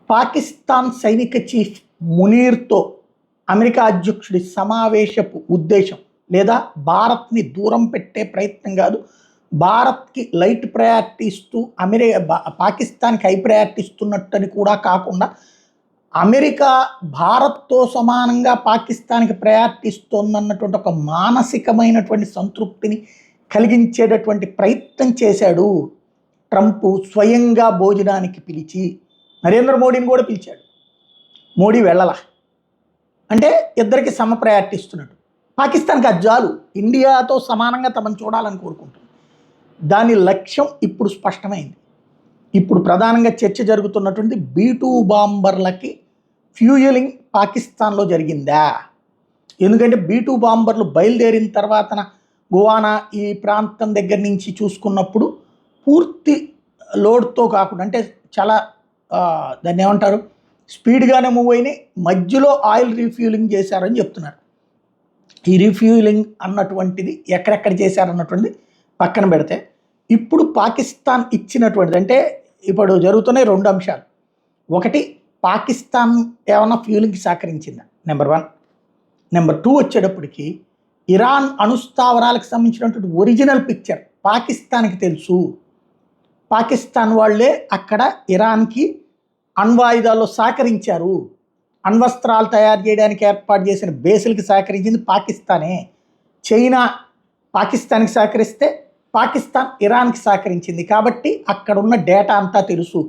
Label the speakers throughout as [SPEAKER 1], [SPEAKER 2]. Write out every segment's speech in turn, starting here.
[SPEAKER 1] పాకిస్తాన్ సైనిక chief మునీర్తో America అధ్యక్షుడి సమావేశపు ఉద్దేశం లేదా భారత్ని దూరం పెట్టే ప్రయత్నం కాదు, భారత్కి లైట్ ప్రయారిటీ ఇస్తూ పాకిస్తాన్కి హై ప్రయారిటీ ఇస్తున్నట్టని కూడా కాకుండా అమెరికా భారత్తో సమానంగా పాకిస్తాన్కి ప్రయారిటీ ఇస్తోందన్నటువంటి ఒక మానసికమైనటువంటి సంతృప్తిని కలిగించేటటువంటి ప్రయత్నం చేశాడు ట్రంప్. స్వయంగా భోజనానికి పిలిచి నరేంద్ర మోడీని కూడా పిలిచాడు. మోడీ వెళ్ళలా అంటే ఇద్దరికి సమ ప్రయారిటీ ఇస్తున్నట్టు. పాకిస్తాన్కి అది చాలు, ఇండియాతో సమానంగా తమను చూడాలని కోరుకుంటుంది. దాని లక్ష్యం ఇప్పుడు స్పష్టమైంది. ఇప్పుడు ప్రధానంగా చర్చ జరుగుతున్నటువంటి B-2 బాంబర్లకి ఫ్యూయలింగ్ పాకిస్తాన్లో జరిగిందా? ఎందుకంటే B-2 బాంబర్లు బయలుదేరిన తర్వాత గోవానా ఈ ప్రాంతం దగ్గర నుంచి చూసుకున్నప్పుడు పూర్తి లోడ్తో కాకుండా అంటే చాలా దాన్ని ఏమంటారు స్పీడ్గానే మూవ్ అయినాయి. మధ్యలో ఆయిల్ రీఫ్యూలింగ్ చేశారని చెప్తున్నారు. ఈ రీఫ్యూలింగ్ అన్నటువంటిది ఎక్కడెక్కడ చేశారన్నటువంటిది పక్కన పెడితే ఇప్పుడు పాకిస్తాన్ ఇచ్చినటువంటిది అంటే ఇప్పుడు జరుగుతున్నాయి రెండు అంశాలు. ఒకటి, పాకిస్తాన్ ఏమన్నా ఫ్యూలింగ్కి సహకరించిందా, నెంబర్ 1. నెంబర్ 2 వచ్చేటప్పటికి ఇరాన్ అణుస్థావరాలకు సంబంధించినటువంటి ఒరిజినల్ పిక్చర్ పాకిస్తాన్కి తెలుసు. పాకిస్తాన్ వాళ్ళే అక్కడ ఇరాన్కి అణ్వాయుధాల్లో సహకరించారు. అణ్వస్త్రాలు తయారు చేయడానికి ఏర్పాటు చేసిన బేసులకి సహకరించింది పాకిస్తానే. చైనా పాకిస్తాన్కి సహకరిస్తే పాకిస్తాన్ ఇరాన్కి సహకరించింది. కాబట్టి అక్కడ ఉన్న డేటా అంతా తెలుసు.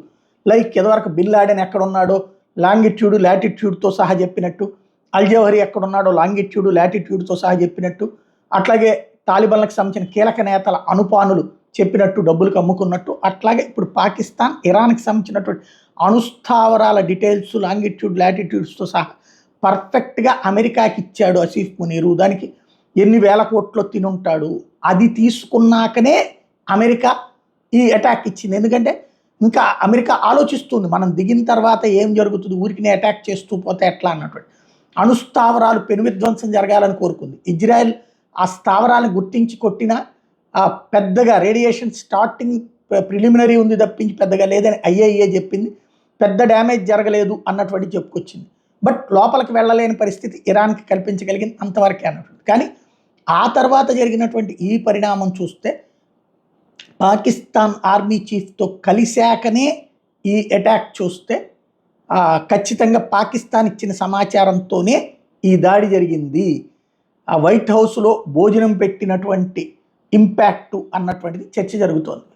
[SPEAKER 1] లైక్ ఇదివరకు బిన్ లాడెన్ ఎక్కడున్నాడో లాంగిట్యూడ్ లాటిట్యూడ్తో సహా చెప్పినట్టు, అల్జవహరి ఎక్కడున్నాడో లాంగిట్యూడ్ లాటిట్యూడ్తో సహా చెప్పినట్టు, అట్లాగే తాలిబాన్లకు సంబంధించిన కీలక నేతల అనుపానులు చెప్పినట్టు డబ్బులకు అమ్ముకున్నట్టు, అట్లాగే ఇప్పుడు పాకిస్తాన్ ఇరాన్కి సంబంధించినటువంటి అణుస్థావరాల డీటెయిల్స్ లాంగిట్యూడ్ లాటిట్యూడ్స్తో సహా పర్ఫెక్ట్గా అమెరికాకి ఇచ్చాడు ఆసిఫ్ మునీరు. దానికి ఎన్ని వేల కోట్లు తినుంటాడు. అది తీసుకున్నాకనే అమెరికా ఈ అటాక్ ఇచ్చింది. ఎందుకంటే ఇంకా అమెరికా ఆలోచిస్తుంది మనం దిగిన తర్వాత ఏం జరుగుతుంది, ఊరికినే అటాక్ చేస్తూ పోతే ఎట్లా అన్నటువంటి. అణుస్థావరాలు పెనువిధ్వంసం జరగాలని కోరుకుంది. ఇజ్రాయెల్ ఆ స్థావరాలను గుర్తించి కొట్టిన పెద్దగా రేడియేషన్ స్టార్టింగ్ ప్రిలిమినరీ ఉంది తప్పించి పెద్దగా లేదని IAEA చెప్పింది. పెద్ద డ్యామేజ్ జరగలేదు అన్నటువంటి చెప్పుకొచ్చింది. బట్ లోపలికి వెళ్ళలేని పరిస్థితి ఇరాన్కి కల్పించగలిగింది, అంతవరకే అన్నటువంటి. కానీ ఆ తర్వాత జరిగినటువంటి ఈ పరిణామం చూస్తే పాకిస్తాన్ ఆర్మీ చీఫ్తో కలిశాకనే ఈ అటాక్ చూస్తే ఖచ్చితంగా పాకిస్తాన్ ఇచ్చిన సమాచారంతోనే ఈ దాడి జరిగింది. ఆ వైట్ హౌస్లో భోజనం పెట్టినటువంటి ఇంపాక్టు అన్నటువంటిది చర్చ జరుగుతోంది.